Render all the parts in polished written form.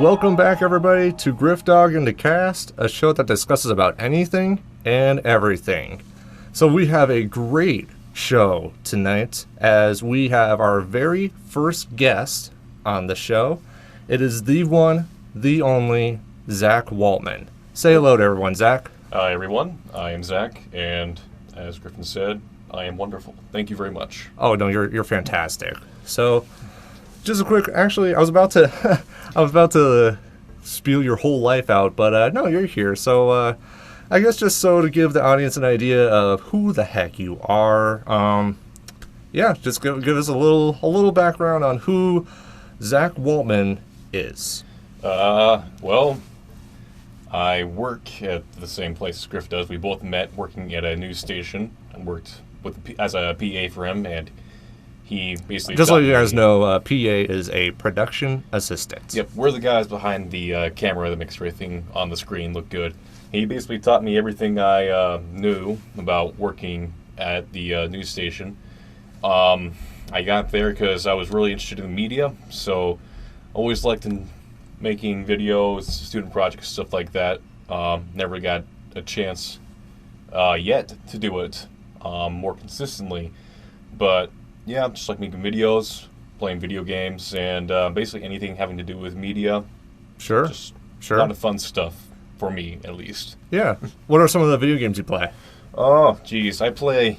Welcome back, everybody, to Griff Dog and the Cast, a show that discusses about anything and everything. So we have a great show tonight, as we have our very first guest on the show. It is the one, the only, Zach Waltman. Say hello to everyone, Zach. Hi, everyone. I am Zach, and as Griffin said, I am wonderful. Thank you very much. Oh no, you're fantastic. So, just a quick. Actually, I was about to spiel your whole life out, but no, you're here. So, I guess just so to give the audience an idea of who the heck you are. Yeah, just give us a little background on who Zach Waltman is. Well, I work at the same place as Griff does. We both met working at a news station and worked as a PA for him, and he basically... Just so you guys know, PA is a production assistant. Yep, we're the guys behind the camera that makes everything on the screen look good. He basically taught me everything I knew about working at the news station. I got there because I was really interested in media, so always liked making videos, student projects, stuff like that. Never got a chance yet to do it more consistently, but yeah, just like making videos, playing video games, and basically anything having to do with media. Sure. Just a lot of fun stuff for me, at least. Yeah. What are some of the video games you play? Oh, geez, I play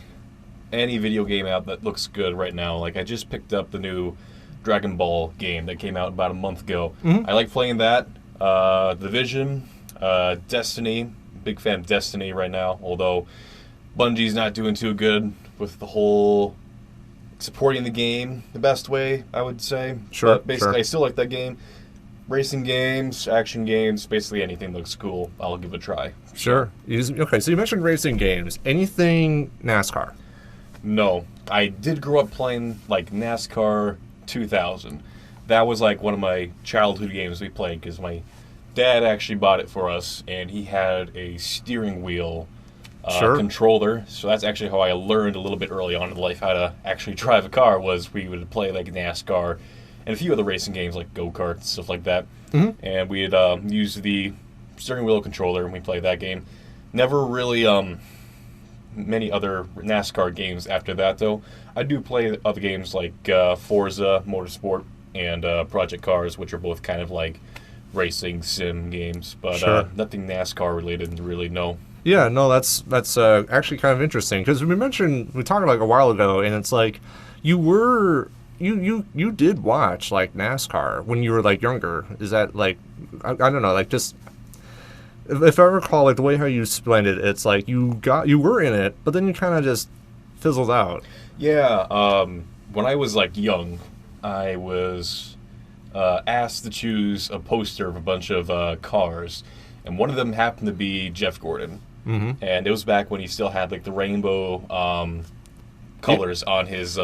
any video game out that looks good right now. Like, I just picked up the new Dragon Ball game that came out about a month ago. Mm-hmm. I like playing that. Division, Destiny. Big fan of Destiny right now, although Bungie's not doing too good with the whole supporting the game the best way, I would say. Sure. But basically, sure. I still like that game. Racing games, action games, basically anything that looks cool, I'll give it a try. Sure. Okay, so you mentioned racing games. Anything NASCAR? No. I did grow up playing, like, NASCAR 2000. That was, like, one of my childhood games we played, because my dad actually bought it for us, and he had a steering wheel controller. So that's actually how I learned a little bit early on in life how to actually drive a car, was we would play, like, NASCAR and a few other racing games like go-karts, stuff like that. Mm-hmm. And we'd use the steering wheel controller, and we played that game. Never really many other NASCAR games after that, though. I do play other games like Forza Motorsport and Project Cars, which are both kind of like racing sim games, but Sure. Nothing NASCAR related, really, no. Yeah, no, that's actually kind of interesting, because we talked like a while ago, and it's like you did watch like NASCAR when you were like younger. Is that like I don't know, like just if I recall, like the way how you explained it, it's like you were in it, but then you kind of just fizzled out. Yeah, when I was like young, I was asked to choose a poster of a bunch of cars, and one of them happened to be Jeff Gordon. Mm-hmm. And it was back when he still had like the rainbow colors on his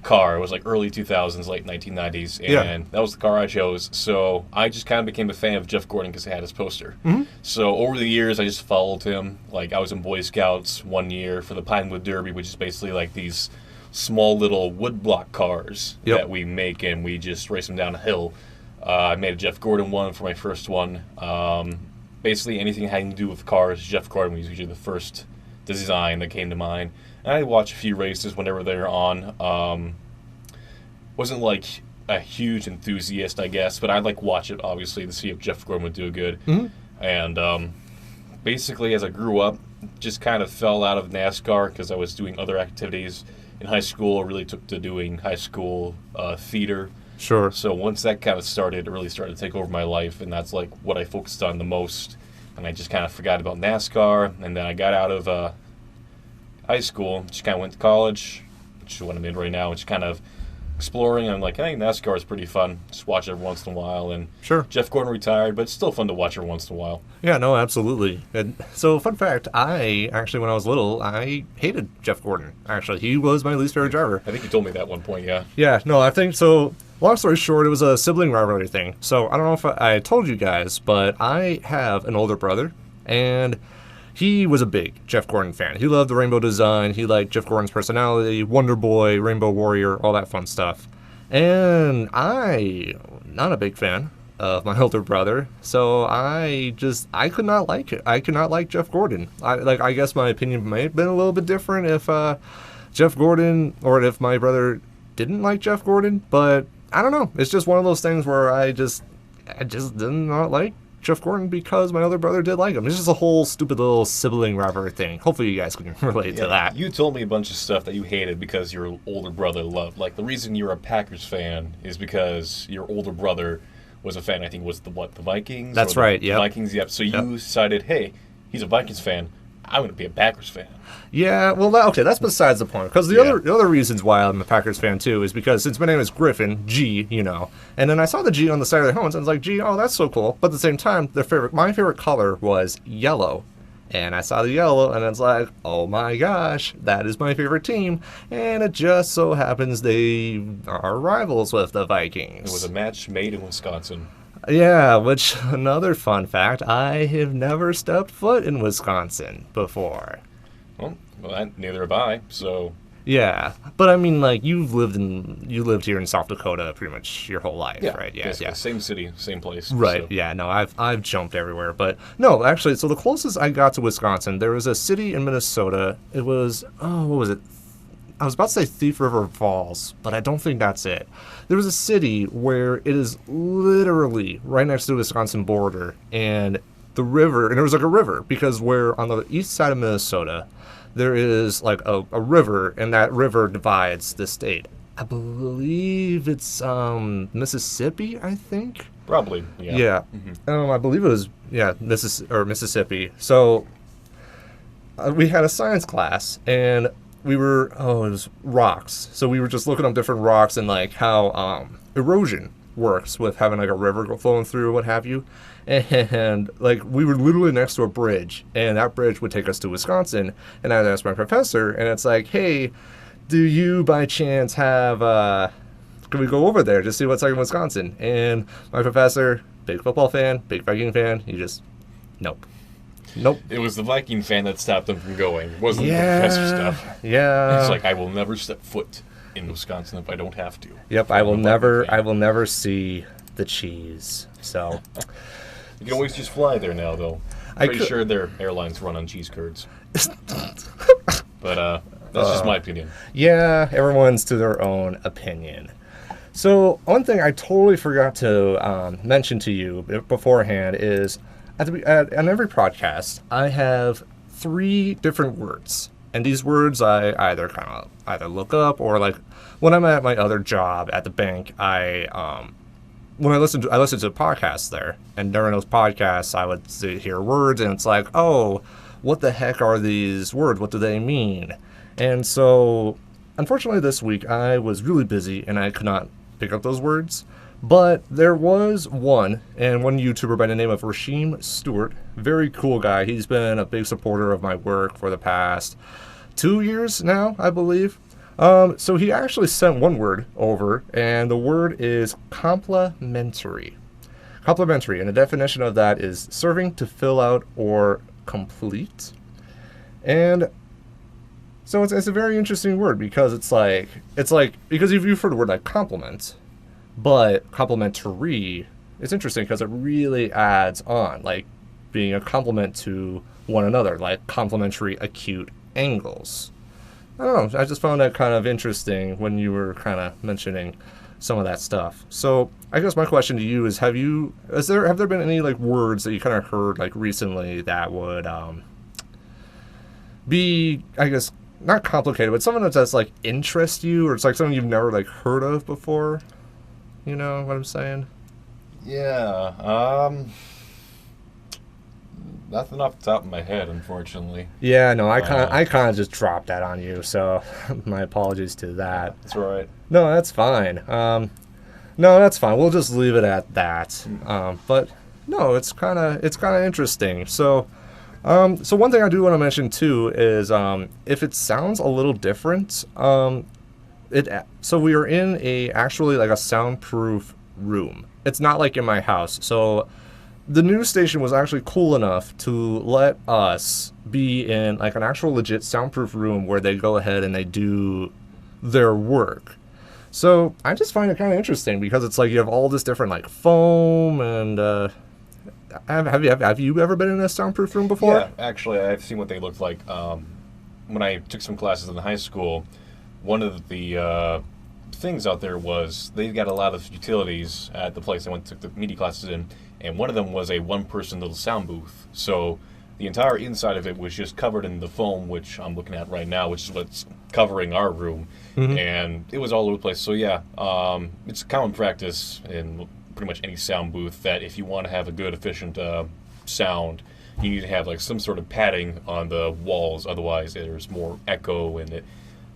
car. It was like early 2000s, late 1990s, and that was the car I chose. So I just kind of became a fan of Jeff Gordon because he had his poster. Mm-hmm. So over the years, I just followed him. Like, I was in Boy Scouts one year for the Pinewood Derby, which is basically like these small little woodblock cars that we make, and we just race them down a hill. I made a Jeff Gordon one for my first one. Basically anything having to do with cars, Jeff Gordon was usually the first design that came to mind. And I watch a few races whenever they're on. Wasn't like a huge enthusiast, I guess, but I'd like watch it, obviously, to see if Jeff Gordon would do good. Mm-hmm. And basically, as I grew up, just kind of fell out of NASCAR because I was doing other activities in high school. I really took to doing high school theater. Sure. So once that kind of started, it really started to take over my life, and that's like what I focused on the most. And I just kind of forgot about NASCAR, and then I got out of high school, just kind of went to college, which is what I'm in right now, just kind of exploring. I'm like, hey, NASCAR is pretty fun. Just watch it every once in a while. And Sure. Jeff Gordon retired, but it's still fun to watch every once in a while. Yeah, no, absolutely. And so, fun fact, I actually, when I was little, I hated Jeff Gordon. Actually, he was my least favorite driver. I think you told me that at one point, yeah. Yeah, no, I think so. Long story short, it was a sibling rivalry thing. So I don't know if I told you guys, but I have an older brother, and he was a big Jeff Gordon fan. He loved the rainbow design. He liked Jeff Gordon's personality, Wonder Boy, Rainbow Warrior, all that fun stuff. And I, not a big fan. of my older brother, so I could not like it. I could not like Jeff Gordon. I guess my opinion might have been a little bit different if Jeff Gordon, or if my brother didn't like Jeff Gordon, but I don't know. It's just one of those things where I just did not like Jeff Gordon because my other brother did like him. It's just a whole stupid little sibling rivalry thing. Hopefully you guys can relate to that. You told me a bunch of stuff that you hated because your older brother loved. Like, the reason you're a Packers fan is because your older brother was a fan, I think, was the Vikings? That's right, yeah. Vikings, yep. So you decided, hey, he's a Vikings fan. I'm going to be a Packers fan. Yeah, well, that's besides the point. Because the other reasons why I'm a Packers fan, too, is because since my name is Griffin, G, and then I saw the G on the side of their helmets, and I was like, G, oh, that's so cool. But at the same time, my favorite color was yellow. And I saw the yellow, and it's like, oh my gosh, that is my favorite team. And it just so happens they are rivals with the Vikings. It was a match made in Wisconsin. Yeah, which, another fun fact, I have never stepped foot in Wisconsin before. Well, neither have I, so... Yeah, but I mean, like, you lived here in South Dakota pretty much your whole life, right? Yeah, same city, same place. Right, so. yeah, no, I've jumped everywhere, but no, actually, so the closest I got to Wisconsin, there was a city in Minnesota, it was, what was it? I was about to say Thief River Falls, but I don't think that's it. There was a city where it is literally right next to the Wisconsin border, and the river, and there was like a river, because we're on the east side of Minnesota, there is like a river, and that river divides the state. I believe it's Mississippi, I think. Probably, yeah. Yeah. Mm-hmm. I believe it was, Mississippi. So we had a science class, and it was rocks. So we were just looking up different rocks and like how erosion works with having like a river flowing through, what have you. And like we were literally next to a bridge, and that bridge would take us to Wisconsin. And I asked my professor, and it's like, hey, do you by chance have can we go over there to see what's like in Wisconsin? And my professor, big football fan, big Viking fan, he just nope. It was the Viking fan that stopped them from going. It wasn't the professor stuff. Yeah. It's like, I will never step foot in Wisconsin if I don't have to. Yep, I will never see the cheese. So you can always just fly there now, though. Pretty sure their airlines run on cheese curds. But that's just my opinion. Yeah, everyone's to their own opinion. So one thing I totally forgot to mention to you beforehand is on every podcast I have 3 different words, and these words I either look up, or like when I'm at my other job at the bank, when I listen to podcasts there, and during those podcasts I would hear words, and it's like, oh, what the heck are these words? What do they mean? And so, unfortunately, this week I was really busy and I could not pick up those words. But there was one YouTuber by the name of Rasheem Stewart, very cool guy. He's been a big supporter of my work for the past 2 years now, I believe. So he actually sent one word over, and the word is complimentary. Complimentary, and the definition of that is serving to fill out or complete. And so it's a very interesting word, because it's like because you've heard the word like compliment, but complimentary, it's interesting because it really adds on, like being a compliment to one another, like complementary acute angles. I don't know, I just found that kind of interesting when you were kind of mentioning some of that stuff. So I guess my question to you is, have there been any like words that you kind of heard like recently that would be, I guess, not complicated, but something that's like interest you, or it's like something you've never like heard of before? You know what I'm saying? Yeah. Nothing off the top of my head, unfortunately. Yeah, no, I kind of just dropped that on you, so my apologies to that. That's all right. No, that's fine. No, that's fine. We'll just leave it at that. But no, it's kind of interesting. So one thing I do want to mention too is if it sounds a little different, so we are in actually like a soundproof room. It's not like in my house. So the news station was actually cool enough to let us be in like an actual legit soundproof room where they go ahead and they do their work. So I just find it kind of interesting because it's like you have all this different like foam and have you ever been in a soundproof room before? Yeah, actually, I've seen what they look like. When I took some classes in high school, one of the things out there was they got a lot of utilities at the place I went to took the media classes in, and one of them was a one-person little sound booth. So the entire inside of it was just covered in the foam, which I'm looking at right now, which is what's covering our room, and it was all over the place. So yeah, it's common practice in pretty much any sound booth that if you want to have a good, efficient sound, you need to have like some sort of padding on the walls. Otherwise, there's more echo, and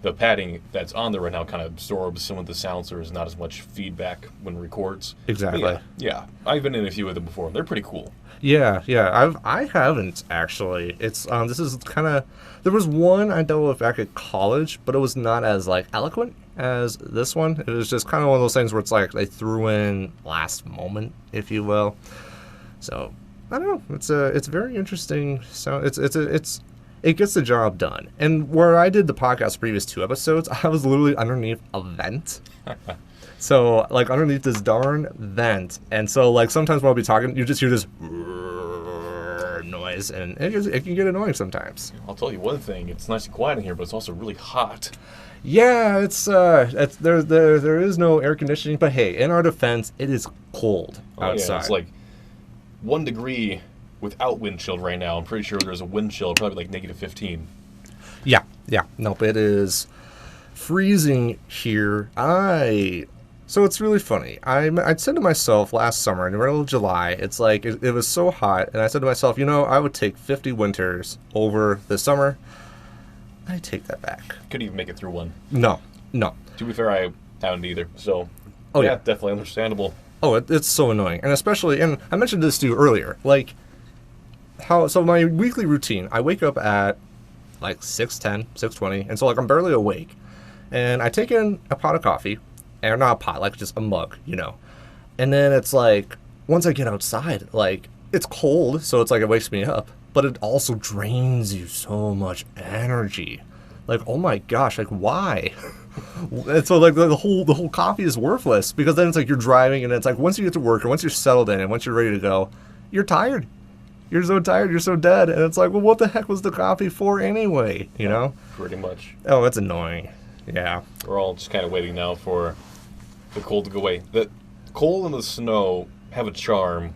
the padding that's on there right now kind of absorbs some of the sound, so there's not as much feedback when it records. Exactly. Yeah, I've been in a few of them before. They're pretty cool. Yeah. I haven't actually. It's this is kind of there was one I dealt with back at college, but it was not as like eloquent as this one. It was just kind of one of those things where it's like they threw in last moment, if you will. So I don't know. It's very interesting. So it gets the job done. And where I did the podcast previous 2 episodes, I was literally underneath a vent. So like underneath this darn vent, and so like sometimes when I'll be talking, you just hear this noise, and it can get annoying sometimes. I'll tell you one thing: it's nice and quiet in here, but it's also really hot. Yeah, it's there is no air conditioning, but hey, in our defense, it is cold outside. Yeah, it's like 1 degree without wind chill right now. I'm pretty sure there's a wind chill, probably like -15. Yeah. Nope, it is freezing here. So it's really funny. I'd said to myself last summer in the middle of July, it's like it was so hot, and I said to myself, I would take 50 winters over the summer. I take that back. Couldn't even make it through one. No. To be fair, I haven't either. So, yeah, definitely understandable. Oh, it's so annoying, and especially, and I mentioned this to you earlier, like so my weekly routine, I wake up at like 6:10, 6:20, and so like I'm barely awake, and I take in a pot of coffee, or not a pot, like just a mug, and then it's like once I get outside, like it's cold, so it's like it wakes me up, but it also drains you so much energy. Like, oh my gosh, like why? And so like the whole coffee is worthless, because then it's like you're driving, and it's like once you get to work, or once you're settled in, and once you're ready to go, you're tired. You're so tired, you're so dead, and it's like, well, what the heck was the coffee for anyway? Pretty much. Oh, it's annoying. Yeah. We're all just kind of waiting now for the cold to go away. The cold and the snow have a charm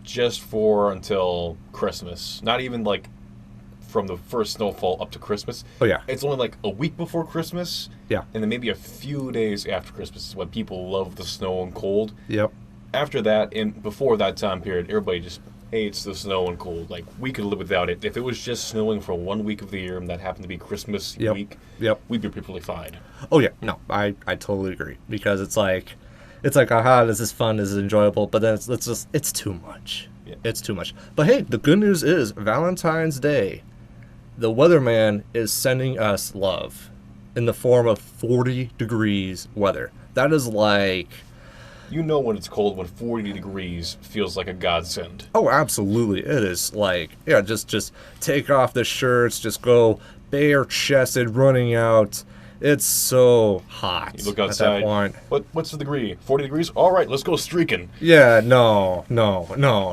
just for until Christmas. Not even like from the first snowfall up to Christmas. Oh, yeah. It's only like a week before Christmas. Yeah. And then maybe a few days after Christmas is when people love the snow and cold. Yep. After that, and before that time period, everybody just hates the snow and cold. Like, we could live without it. If it was just snowing for 1 week of the year, and that happened to be Christmas week, we'd be perfectly fine. Oh, yeah. No, I totally agree. Because it's like, aha, this is fun, this is enjoyable, but then it's too much. Yeah. It's too much. But hey, the good news is, Valentine's Day, the weatherman is sending us love in the form of 40 degrees weather. That is like... when it's cold when 40 degrees feels like a godsend. Oh, absolutely. It is like, just take off the shirts, just go bare-chested, running out. It's so hot. You look outside. At that point. What's the degree? 40 degrees? All right, let's go streaking. Yeah, no. Well,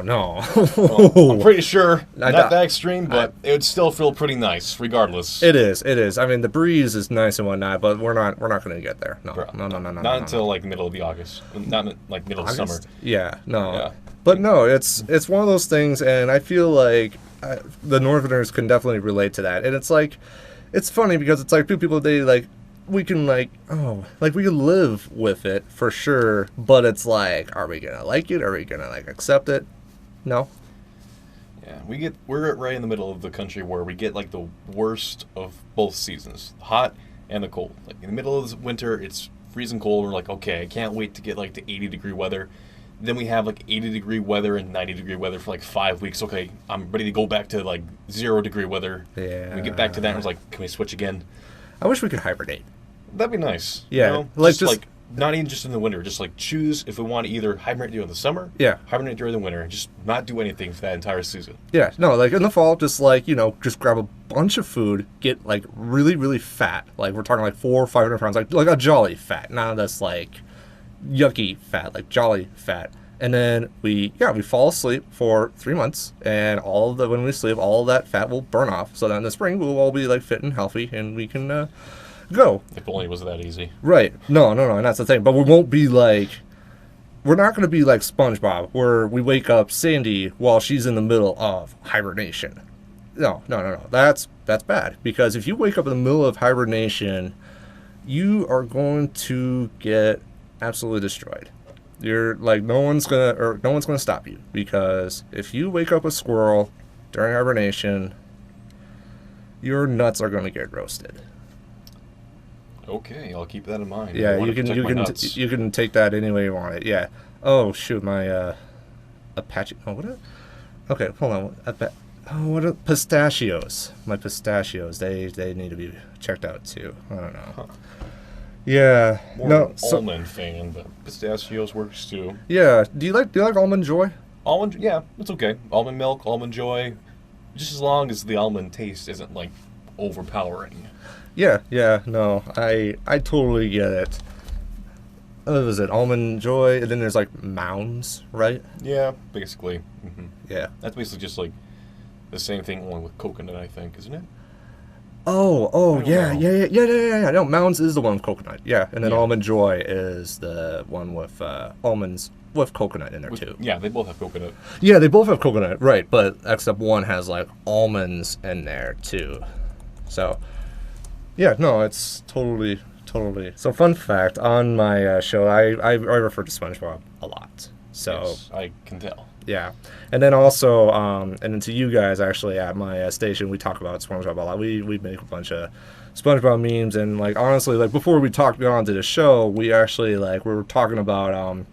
I'm pretty sure not that extreme, but it would still feel pretty nice, regardless. It is. I mean, the breeze is nice and whatnot, but we're not going to get there. No. Not until like middle of the August. Not like middle of summer. Yeah, no. Yeah. But no, it's one of those things, and I feel like the Northerners can definitely relate to that. And it's like, it's funny because it's like people, we can we can live with it for sure, but it's like, are we gonna like it? Are we gonna accept it? No. Yeah, we're right in the middle of the country where we get like the worst of both seasons, the hot and the cold. Like in the middle of the winter, it's freezing cold. We're like, okay, I can't wait to get like the 80-degree weather. Then we have like 80-degree weather and 90-degree weather for like 5 weeks. Okay, I'm ready to go back to like 0-degree weather. Yeah. We get back to that and it's like, can we switch again? I wish we could hibernate. That'd be nice. Yeah. Just like not even just in the winter. Just like choose if we want to either hibernate during the summer, Yeah. hibernate during the winter, just not do anything for that entire season. Yeah, no, like in the fall, just like, just grab a bunch of food, get like really, really fat. Like we're talking like 400 or 500 pounds, like a jolly fat, not this like yucky fat, like jolly fat. And then we fall asleep for 3 months, and when we sleep, all of that fat will burn off. So then in the spring, we'll all be like fit and healthy, and we can go. If only it was that easy. Right. No, and that's the thing. But we won't be like, we're not going to be like SpongeBob, where we wake up Sandy while she's in the middle of hibernation. No. That's bad. Because if you wake up in the middle of hibernation, you are going to get absolutely destroyed. You're like, no one's gonna stop you, because if you wake up a squirrel during hibernation, your nuts are going to get roasted. Okay, I'll keep that in mind. Yeah, you can take that any way you want it. Yeah. Oh shoot, my Apache. Oh, okay, hold on. What pistachios? My pistachios. They need to be checked out too. I don't know. Huh. Yeah. More almond fan, but pistachios works too. Yeah. Do you like Almond Joy? Almond, yeah, it's okay. Almond milk, almond joy, just as long as the almond taste isn't like overpowering. Yeah. No, I totally get it. What was it? Almond Joy, and then there's like Mounds, right? Yeah, basically. Mm-hmm. Yeah. That's basically just like the same thing, only with coconut, I think, isn't it? Oh, yeah. No, Mounds is the one with coconut. Yeah, and then Almond Joy is the one with almonds with coconut in there too. Yeah, they both have coconut. Yeah, they both have coconut, right? But except one has like almonds in there too. So, yeah, no, it's totally. So, fun fact on my show, I refer to SpongeBob a lot. So yes, I can tell. Yeah, and then also, and then to you guys, actually, at my station, we talk about SpongeBob a lot. We make a bunch of SpongeBob memes, and, like, honestly, like, before we got onto the show, we actually, like, we were talking about,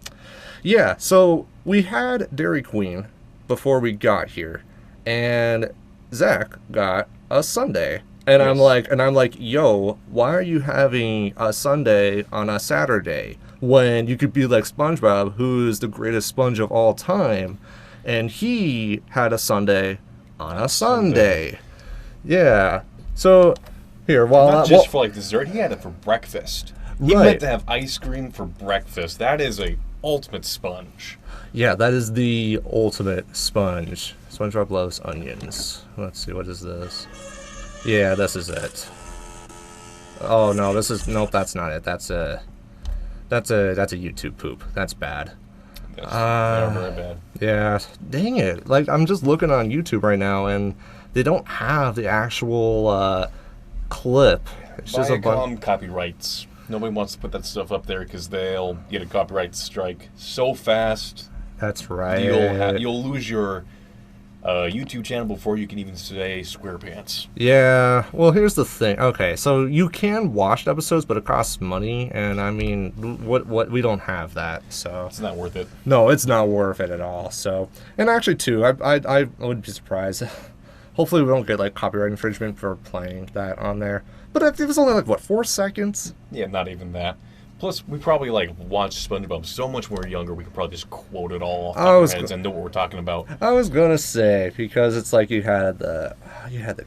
so we had Dairy Queen before we got here, and Zach got a sundae. And yes. I'm like, yo, why are you having a sundae on a Saturday when you could be like SpongeBob, who's the greatest sponge of all time, and he had a sundae on a Sunday. Yeah. So here, not just for like dessert, he had it for breakfast. He meant to have ice cream for breakfast. That is a ultimate sponge. Yeah, that is the ultimate sponge. SpongeBob loves onions. Let's see, what is this? Yeah, this is it. Oh no, nope, that's not it. That's a YouTube poop. That's bad. That's very bad. Yeah, dang it. Like, I'm just looking on YouTube right now, and they don't have the actual clip. It's just a bunch. Copyrights. Nobody wants to put that stuff up there because they'll get a copyright strike so fast. That's right. You'll lose your YouTube channel before you can even say SquarePants. Yeah, well, here's the thing. Okay, so you can watch the episodes, but it costs money, and I mean, what we don't have that, so it's not worth it. No, it's not worth it at all. So, and actually, too, I wouldn't be surprised. Hopefully, we don't get like copyright infringement for playing that on there. But it was only like 4 seconds? Yeah, not even that. Plus, we probably like watched SpongeBob so much when we were younger. We could probably just quote it all off our heads and know what we're talking about. I was gonna say, because it's like you had the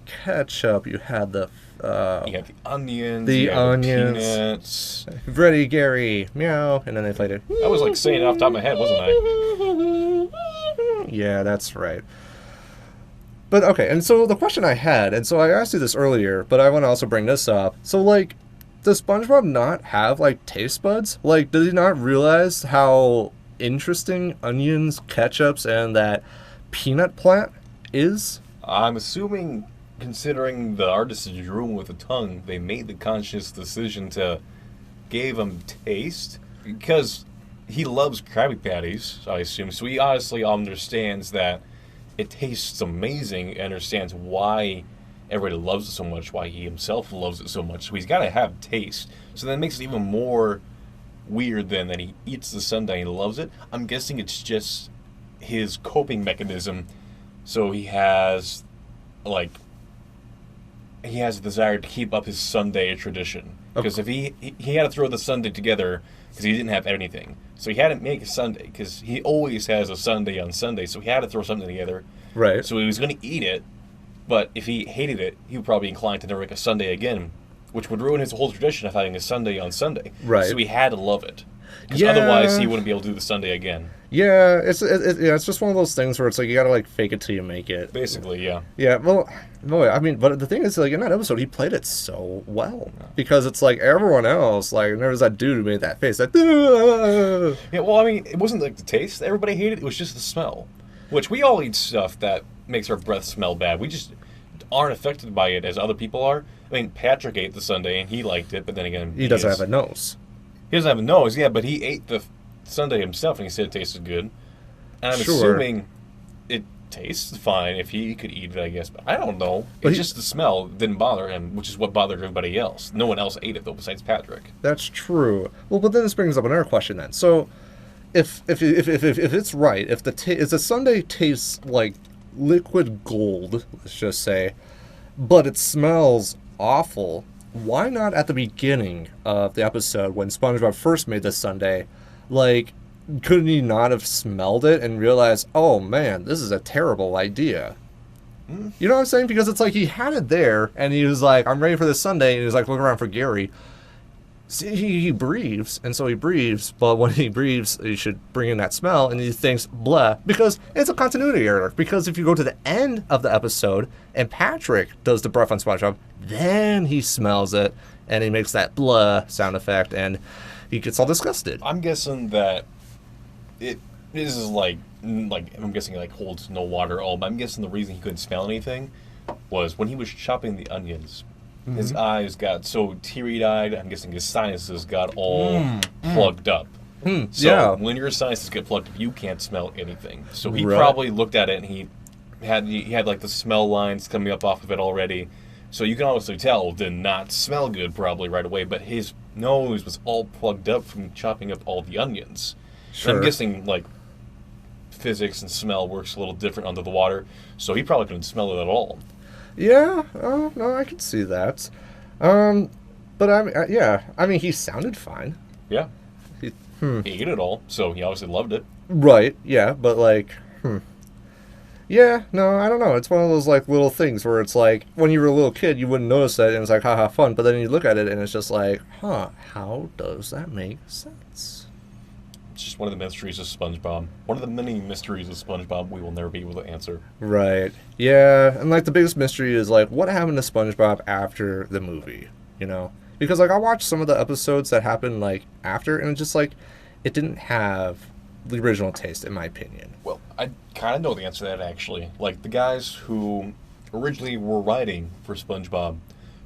ketchup, you had the the onions, the peanuts, Freddy, Gary, meow, and then they played it. I was like saying it off the top of my head, wasn't I? Yeah, that's right. But okay, and so the question I had, and so I asked you this earlier, but I want to also bring this up. So like, does SpongeBob not have, like, taste buds? Like, does he not realize how interesting onions, ketchups, and that peanut plant is? I'm assuming, considering the artist drew him with a tongue, they made the conscious decision to give him taste. Because he loves Krabby Patties, I assume. So he honestly understands that it tastes amazing and understands why everybody loves it so much, why he himself loves it so much. So he's got to have taste. So that makes it even more weird than that he eats the sundae and loves it. I'm guessing it's just his coping mechanism. So he has, like, he has a desire to keep up his Sunday tradition. Because if he had to throw the Sunday together because he didn't have anything. So he had to make a Sunday because he always has a Sunday on Sunday. So he had to throw something together. Right. So he was going to eat it, but if he hated it, he would probably be inclined to never make a Sunday again, which would ruin his whole tradition of having a Sunday on Sunday. Right. So he had to love it. Because otherwise he wouldn't be able to do the Sunday again. Yeah, it's just one of those things where it's like you gotta like fake it till you make it. Basically, yeah. Yeah, well, no, I mean, but the thing is, like in that episode, he played it so well because it's like everyone else, like there was that dude who made that face, that. Yeah, well, I mean, it wasn't like the taste everybody hated; it was just the smell. Which we all eat stuff that makes our breath smell bad. We just aren't affected by it as other people are. I mean, Patrick ate the Sunday and he liked it, but then again, he doesn't have a nose. He doesn't have a nose, yeah, but he ate the Sunday himself and he said it tasted good. And I'm assuming it tastes fine if he could eat it, I guess. But I don't know. It's just the smell didn't bother him, which is what bothered everybody else. No one else ate it, though, besides Patrick. That's true. Well, but then this brings up another question then. So, if it's right, if the Sunday tastes like liquid gold, let's just say, but it smells awful, why not at the beginning of the episode when SpongeBob first made this Sunday, like, couldn't he not have smelled it and realized, oh man, this is a terrible idea? You know what I'm saying? Because it's like he had it there and he was like, I'm ready for this Sunday, and he was like looking around for Gary. See, he breathes, and so he breathes, but when he breathes, he should bring in that smell, and he thinks, blah, because it's a continuity error. Because if you go to the end of the episode, and Patrick does the breath on SpongeBob, then he smells it, and he makes that blah sound effect, and he gets all disgusted. I'm guessing that it is like I'm guessing like holds no water at all, but I'm guessing the reason he couldn't smell anything was when he was chopping the onions. His eyes got so teary-eyed, I'm guessing his sinuses got all plugged up. So when your sinuses get plugged up, you can't smell anything. So he probably looked at it and he had like the smell lines coming up off of it already. So you can obviously tell it did not smell good probably right away, but his nose was all plugged up from chopping up all the onions. Sure. I'm guessing like physics and smell works a little different under the water, so he probably couldn't smell it at all. Yeah, no, I could see that. But I mean, yeah, I mean, he sounded fine. Yeah. He ate it all, so he obviously loved it. Right, yeah, but like, yeah, no, I don't know. It's one of those like little things where it's like when you were a little kid, you wouldn't notice that, and it's like, haha, fun. But then you look at it, and it's just like, how does that make sense? It's just one of the mysteries of SpongeBob. One of the many mysteries of SpongeBob we will never be able to answer. Right. Yeah, and like the biggest mystery is like what happened to SpongeBob after the movie, you know? Because like I watched some of the episodes that happened like after, and it's just like it didn't have the original taste in my opinion. Well, I kind of know the answer to that actually. Like the guys who originally were writing for SpongeBob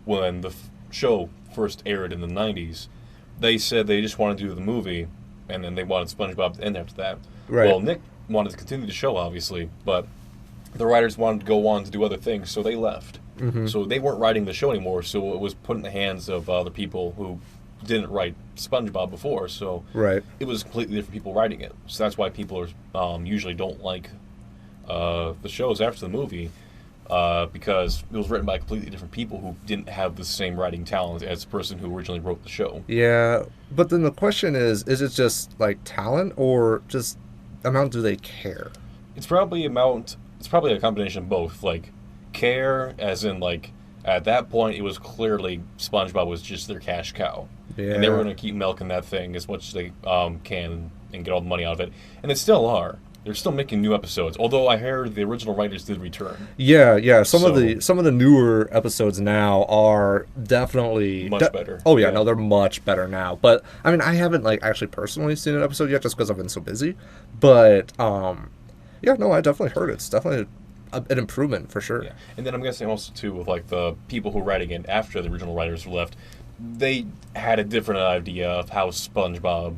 when the show first aired in the 90s, they said they just wanted to do the movie. And then they wanted SpongeBob to end after that. Right. Well, Nick wanted to continue the show, obviously, but the writers wanted to go on to do other things, so they left. So they weren't writing the show anymore, so it was put in the hands of other people who didn't write SpongeBob before, so it was completely different people writing it. So that's why people are usually don't like the shows after the movie, because it was written by completely different people who didn't have the same writing talent as the person who originally wrote the show. Yeah, but then the question is it just like talent or just amount do they care? It's probably a combination of both. Like, care as in like, at that point it was clearly SpongeBob was just their cash cow. Yeah. And they were going to keep milking that thing as much as they can and get all the money out of it. And they still are. They're still making new episodes, although I heard the original writers did return. Yeah. Some of the newer episodes now are definitely much better. Oh yeah, no, they're much better now. But I mean, I haven't like actually personally seen an episode yet, just because I've been so busy. But yeah, no, I definitely heard it. It's definitely an improvement for sure. Yeah, and then I'm guessing also too with like the people who were writing it after the original writers were left, they had a different idea of how SpongeBob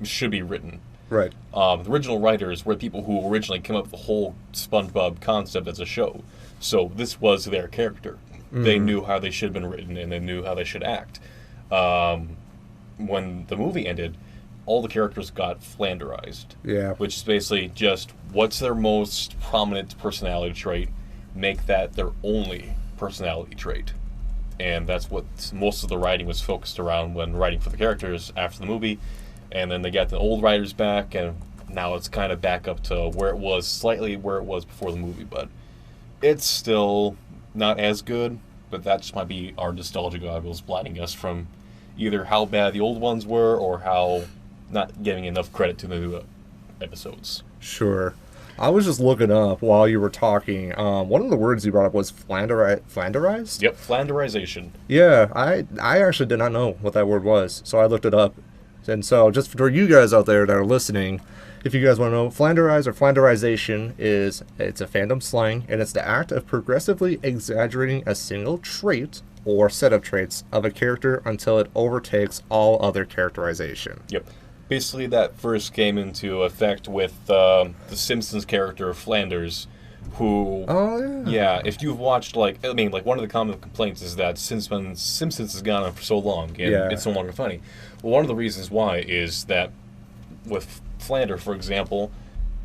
should be written. Right. The original writers were people who originally came up with the whole SpongeBob concept as a show. So this was their character. They knew how they should have been written, and they knew how they should act. When the movie ended, all the characters got flanderized. Yeah. Which is basically just what's their most prominent personality trait, make that their only personality trait. and that's what most of the writing was focused around when writing for the characters after the movie. And then they got the old writers back, and now it's kind of back up to where it was, slightly where it was before the movie, but it's still not as good. But that just might be our nostalgia goggles blinding us from either how bad the old ones were or how not giving enough credit to the new episodes. Sure. I was just looking up while you were talking. One of the words you brought up was flanderized? Yep, flanderization. Yeah, I actually did not know what that word was, so I looked it up. And so just for you guys out there that are listening, if you guys want to know, flanderize or flanderization it's a fandom slang, and it's the act of progressively exaggerating a single trait or set of traits of a character until it overtakes all other characterization. Yep. Basically, that first came into effect with the Simpsons character Flanders, who... Oh, yeah, if you've watched, one of the common complaints is that Simpsons has gone on for so long, and it's no longer funny. Well, one of the reasons why is that with Flander, for example,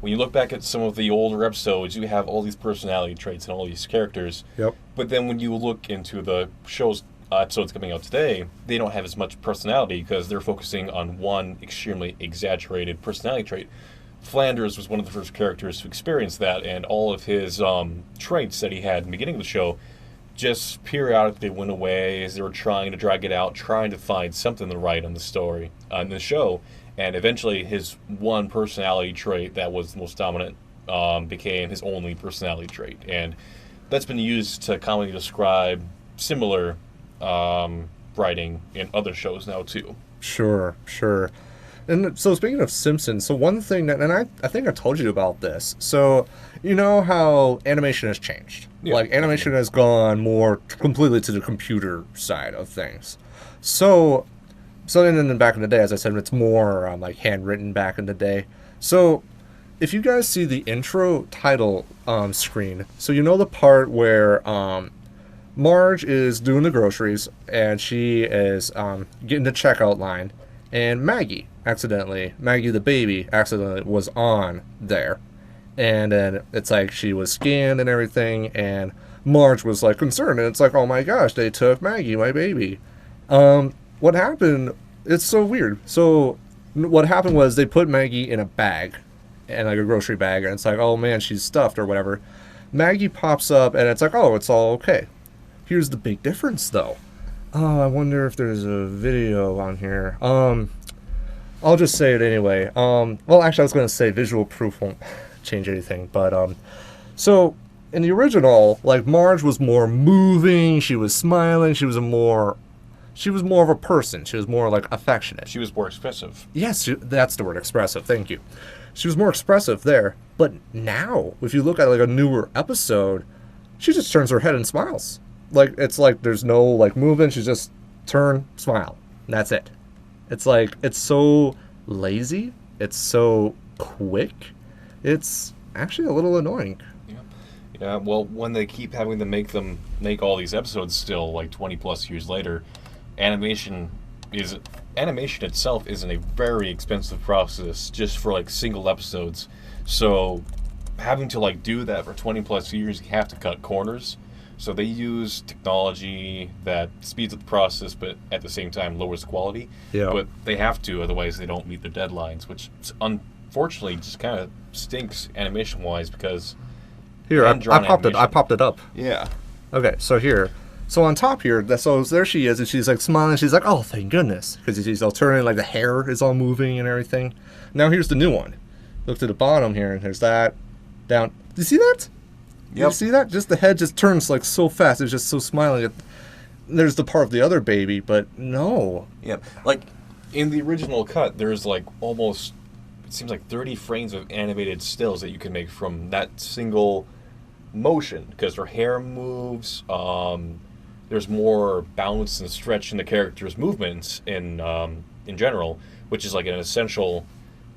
when you look back at some of the older episodes, you have all these personality traits and all these characters. Yep. But then when you look into the show's episodes coming out today, they don't have as much personality because they're focusing on one extremely exaggerated personality trait. Flanders was one of the first characters to experience that, and all of his traits that he had in the beginning of the show just periodically went away as they were trying to drag it out, trying to find something to write on the story, on the show. And eventually his one personality trait that was the most dominant became his only personality trait. And that's been used to commonly describe similar writing in other shows now, too. Sure. And so speaking of Simpsons, so one thing that, and I think I told you about this, so you know how animation has changed. Yeah, like animation has gone more completely to the computer side of things. So and then back in the day, as I said, it's more like handwritten back in the day. So if you guys see the intro title screen, so you know the part where Marge is doing the groceries and she is getting the checkout line, and Maggie the baby accidentally was on there, and then it's like she was scanned and everything, and Marge was like concerned, and it's like, oh my gosh, they took Maggie, my baby. What happened, it's so weird. So what happened was they put Maggie in a bag, and like a grocery bag, and it's like, oh man, she's stuffed or whatever. Maggie pops up and it's like, oh, it's all okay. Here's the big difference though. Oh, I wonder if there's a video on here. I'll just say it anyway. Well, actually I was going to say visual proof won't change anything, but so in the original, like, Marge was more moving, she was smiling, she was more of a person. She was more, like, affectionate. She was more expressive. Yes, that's the word, expressive. Thank you. She was more expressive there. But now, if you look at, like, a newer episode, she just turns her head and smiles. Like, it's like there's no, like, movement. She just turn, smile. And that's it. It's like, it's so lazy. It's so quick. It's actually a little annoying. Yeah, well, when they keep having to make all these episodes still, like 20 plus years later, animation itself isn't a very expensive process just for like single episodes. So having to like do that for 20 plus years, you have to cut corners. So they use technology that speeds up the process, but at the same time lowers quality. Yeah. But they have to, otherwise they don't meet their deadlines, which unfortunately just kind of stinks animation-wise because. Here, I popped it up. Yeah. Okay, so here. So on top here, so there she is, and she's like smiling. She's like, oh, thank goodness. Because she's all turning, like the hair is all moving and everything. Now here's the new one. Look to the bottom here, and there's that. Down. Do you see that? Yep. You see that? Just the head just turns like so fast. It's just so smiling. There's the part of the other baby, but no. Yep. Like, in the original cut, there's like almost, it seems like 30 frames of animated stills that you can make from that single motion, because her hair moves. There's more bounce and stretch in the character's movements in general, which is like an essential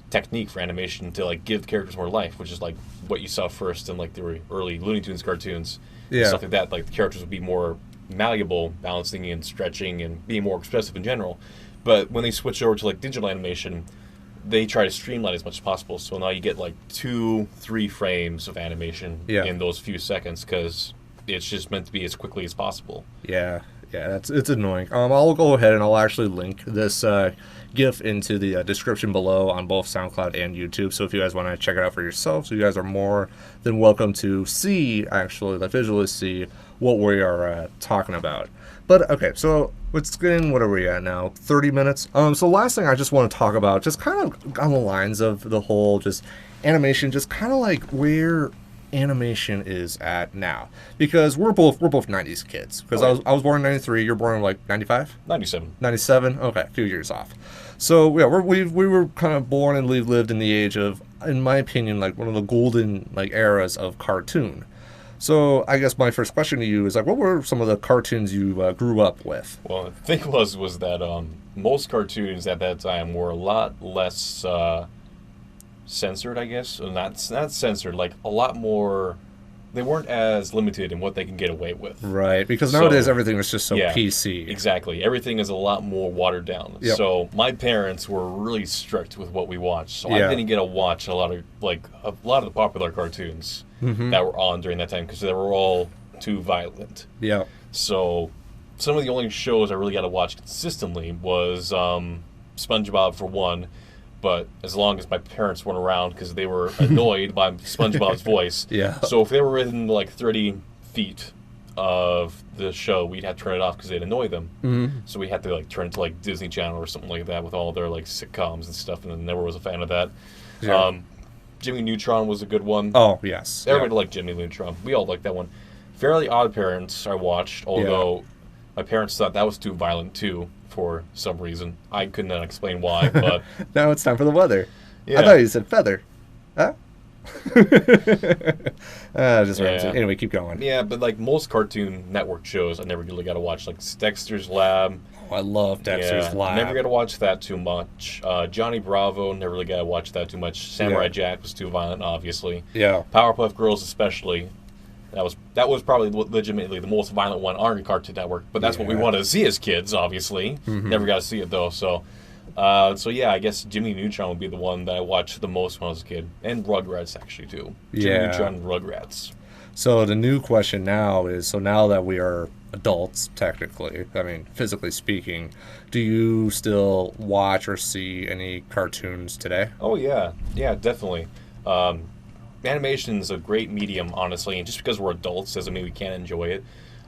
technique for animation to like give characters more life, which is like what you saw first in like the early Looney Tunes cartoons. Yeah. Stuff like that. Like the characters would be more malleable, balancing and stretching and being more expressive in general. But when they switch over to like digital animation, they try to streamline as much as possible. So now you get like 2-3 frames of animation in those few seconds, because it's just meant to be as quickly as possible. Yeah. Yeah, it's annoying. I'll go ahead and I'll actually link this GIF into the description below on both SoundCloud and YouTube. So if you guys want to check it out for yourselves, you guys are more than welcome to see, actually, like visually see what we are talking about. But okay, so let's get in. What are we at now? 30 minutes. So last thing I just want to talk about, just kind of on the lines of the whole just animation, just kind of like where animation is at now, because we're both 90s kids, because I was born in 93, you're born in like 95, 97, okay, a few years off. So yeah, we were kind of born and lived in the age of, in my opinion, like one of the golden like eras of cartoon. So I guess my first question to you is like, what were some of the cartoons you grew up with? Well, the thing was that most cartoons at that time were a lot less censored, I guess. Not censored, like a lot more. They weren't as limited in what they can get away with. Right, because nowadays everything is just so PC. Exactly. Everything is a lot more watered down. Yep. So my parents were really strict with what we watched. So I didn't get to watch a lot of the popular cartoons that were on during that time, because they were all too violent. Yeah. So some of the only shows I really got to watch consistently was SpongeBob, for one. But as long as my parents weren't around, because they were annoyed by SpongeBob's voice. Yeah. So if they were within like 30 feet of the show, we'd have to turn it off because they'd annoy them. Mm-hmm. So we had to like turn it to like Disney Channel or something like that with all their like sitcoms and stuff, and I never was a fan of that. Yeah. Jimmy Neutron was a good one. Oh, yes. Everybody liked Jimmy Neutron. We all liked that one. Fairly Odd Parents I watched, although my parents thought that was too violent too, for some reason. I could not explain why, but... Now it's time for the weather. Yeah. I thought you said feather. Huh? Anyway, keep going. Yeah, but like most Cartoon Network shows, I never really got to watch. Like Dexter's Lab. Oh, I love Dexter's Lab. Never got to watch that too much. Johnny Bravo, never really got to watch that too much. Samurai Jack was too violent, obviously. Yeah. Powerpuff Girls especially. That was probably legitimately the most violent one on Cartoon Network, but that's what we wanted to see as kids, obviously. Mm-hmm. Never got to see it, though, so yeah, I guess Jimmy Neutron would be the one that I watched the most when I was a kid. And Rugrats, actually, too. Jimmy Neutron and Rugrats. So the new question now is, so now that we are adults, technically, I mean, physically speaking, do you still watch or see any cartoons today? Oh, yeah. Yeah, definitely. Animation is a great medium, honestly, and just because we're adults doesn't mean we can't enjoy it.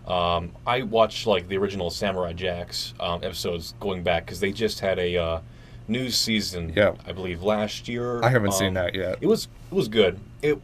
I watched like the original Samurai Jack's episodes going back, because they just had a new season, I believe, last year. I haven't seen that yet. It was good. It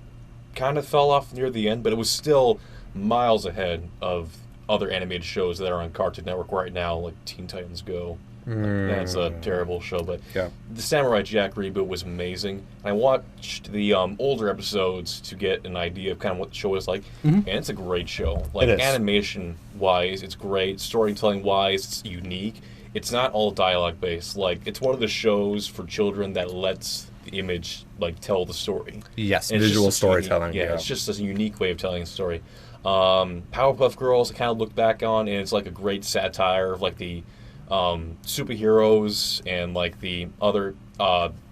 kind of fell off near the end, but it was still miles ahead of other animated shows that are on Cartoon Network right now, like Teen Titans Go. That's a terrible show, but the Samurai Jack reboot was amazing. I watched the older episodes to get an idea of kind of what the show is like, and it's a great show. Like, animation-wise, it's great. Storytelling-wise, it's unique. It's not all dialogue-based. Like, it's one of the shows for children that lets the image, like, tell the story. Yes, visual storytelling. It's just a unique way of telling a story. Powerpuff Girls, I kind of look back on, and it's like a great satire of, like, the superheroes and like the other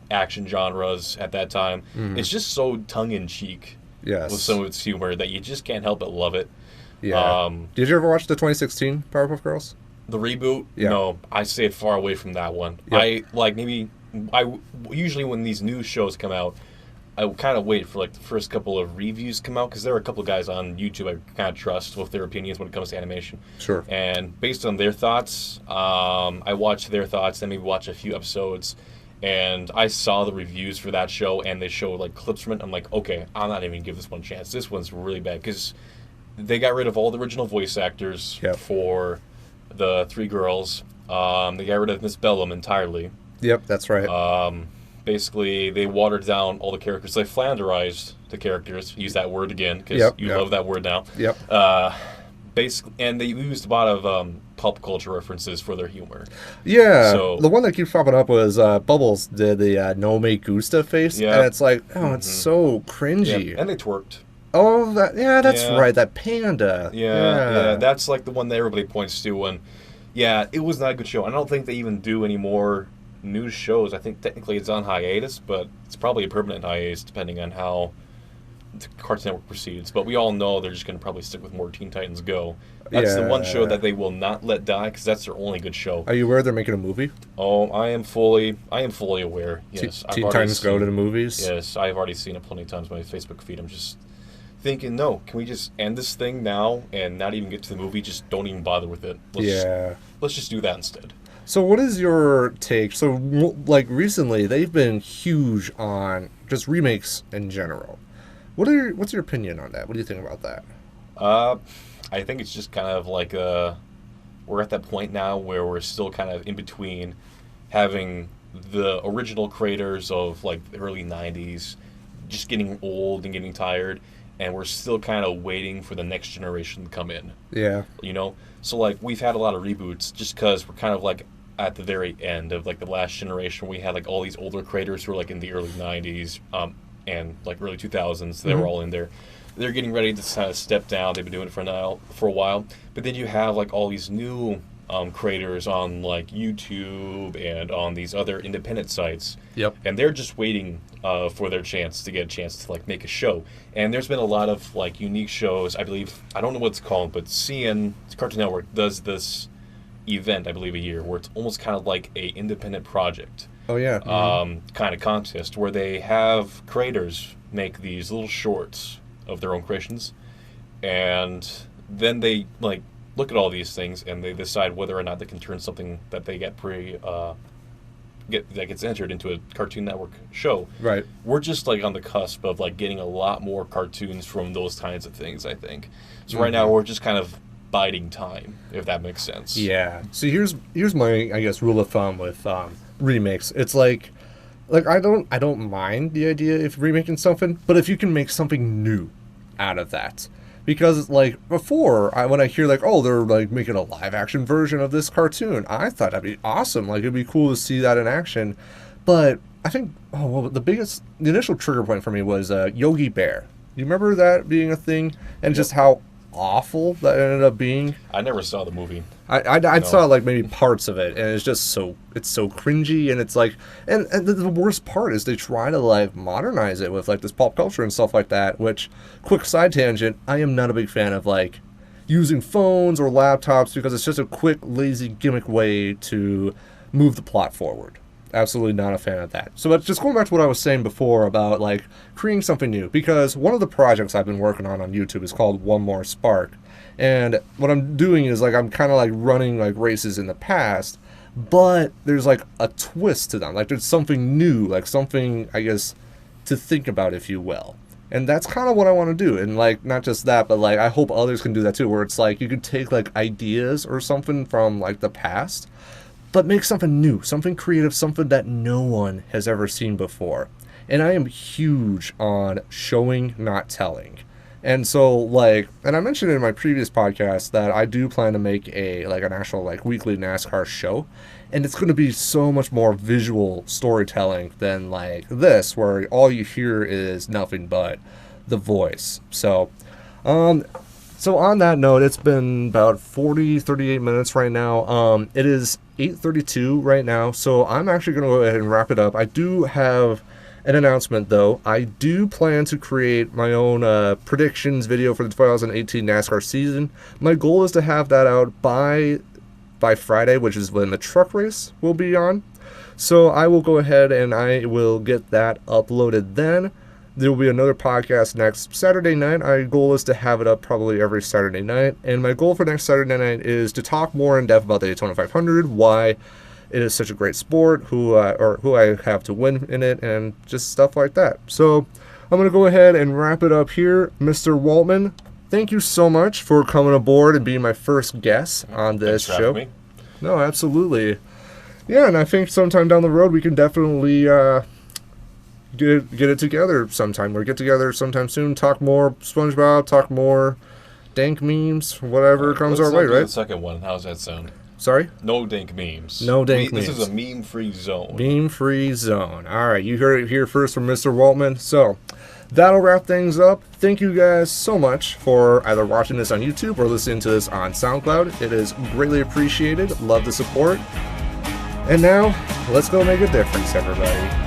action genres at that time. It's just so tongue-in-cheek with some of its humor that you just can't help but love it. Did you ever watch the 2016 Powerpuff Girls? The reboot? No, I stayed far away from that one. I usually when these new shows come out, I kind of wait for like the first couple of reviews come out, because there are a couple of guys on YouTube I kind of trust with their opinions when it comes to animation. Sure. And based on their thoughts, I watch their thoughts, then maybe watch a few episodes, and I saw the reviews for that show, and they showed like clips from it. I'm like, okay, I'm not even gonna give this one a chance. This one's really bad, because they got rid of all the original voice actors for the three girls. They got rid of Miss Bellum entirely. Yep, that's right. Basically, they watered down all the characters. They Flanderized the characters. Use that word again, because you love that word now. Basically, and they used a lot of pop culture references for their humor. Yeah, so, the one that keeps popping up was Bubbles did the No Me Gusta face, and it's like, it's so cringy. And they twerked. Oh, that's right, that panda. Yeah, that's like the one that everybody points to, and it was not a good show. I don't think they even do any more new shows. I think technically it's on hiatus, but it's probably a permanent hiatus depending on how the Cartoon Network proceeds. But we all know they're just going to probably stick with more Teen Titans Go. That's the one show that they will not let die because that's their only good show. Are you aware they're making a movie? Oh, I am fully aware. Yes, Teen Titans Go to the movies. Yes, I've already seen it plenty of times on my Facebook feed. I'm just thinking, no, can we just end this thing now and not even get to the movie? Just don't even bother with it. Let's just do that instead. So what is your take? So, like, recently, they've been huge on just remakes in general. What's your opinion on that? What do you think about that? I think it's just kind of like we're at that point now where we're still kind of in between having the original creators of, like, the early 90s just getting old and getting tired, and we're still kind of waiting for the next generation to come in. Yeah. You know? So, like, we've had a lot of reboots just because we're kind of, like, at the very end of, like, the last generation. We had, like, all these older creators who were, like, in the early 90s and, like, early 2000s. They were all in there. They're getting ready to kind of step down. They've been doing it for a while. But then you have, like, all these new creators on, like, YouTube and on these other independent sites. Yep. And they're just waiting for their chance to get a chance to, like, make a show. And there's been a lot of, like, unique shows. I believe, I don't know what it's called, but Cartoon Network does this event, I believe, a year where it's almost kind of like a independent project. Oh, yeah. Kind of contest where they have creators make these little shorts of their own creations, and then they, like, look at all these things and they decide whether or not they can turn something that they get that gets entered into a Cartoon Network show. Right. We're just, like, on the cusp of, like, getting a lot more cartoons from those kinds of things, I think. So right now we're just kind of biding time, if that makes sense. Yeah. So here's my, I guess, rule of thumb with remakes. It's like I don't mind the idea if remaking something, but if you can make something new out of that. Because, like, before, when I hear, like, oh, they're, like, making a live-action version of this cartoon, I thought that'd be awesome. Like, it'd be cool to see that in action. But I think, the initial trigger point for me was Yogi Bear. You remember that being a thing? And just how awful that ended up being? I never saw the movie. I saw, like, maybe parts of it, and it's just so cringy, and it's like, and the worst part is they try to, like, modernize it with, like, this pop culture and stuff like that, which, quick side tangent, I am not a big fan of, like, using phones or laptops because it's just a quick, lazy, gimmick way to move the plot forward. Absolutely not a fan of that. So that's just going back to what I was saying before about, like, creating something new, because one of the projects I've been working on YouTube is called One More Spark. And what I'm doing is, like, I'm kind of, like, running, like, races in the past, but there's, like, a twist to them. Like, there's something new, like, something, I guess, to think about, if you will. And that's kind of what I want to do. And, like, not just that, but, like, I hope others can do that too, where it's, like, you could take, like, ideas or something from, like, the past, but make something new, something creative, something that no one has ever seen before. And I am huge on showing, not telling. And so, like, and I mentioned in my previous podcast that I do plan to make an actual, like, weekly NASCAR show. And it's going to be so much more visual storytelling than, like, this, where all you hear is nothing but the voice. So on that note, it's been about 38 minutes right now. It is 8:32 right now, so I'm actually going to go ahead and wrap it up. I do have an announcement, though. I do plan to create my own predictions video for the 2018 NASCAR season. My goal is to have that out by Friday, which is when the truck race will be on. So I will go ahead and I will get that uploaded then. There will be another podcast next Saturday night. My goal is to have it up probably every Saturday night. And my goal for next Saturday night is to talk more in depth about the Daytona 500, why it is such a great sport, who I have to win in it, and just stuff like that. So I'm going to go ahead and wrap it up here. Mr. Waltman, thank you so much for coming aboard and being my first guest on this show. Me. No, absolutely. Yeah, and I think sometime down the road we can definitely get it together sometime, or get together sometime soon, talk more SpongeBob, talk more dank memes, whatever comes our way, right? The second one, how's that sound? Sorry? No dank memes. No dank memes. This is a meme-free zone. Meme-free zone. All right, you heard it here first from Mr. Waltman. So that'll wrap things up. Thank you guys so much for either watching this on YouTube or listening to this on SoundCloud. It is greatly appreciated. Love the support. And now, let's go make a difference, everybody.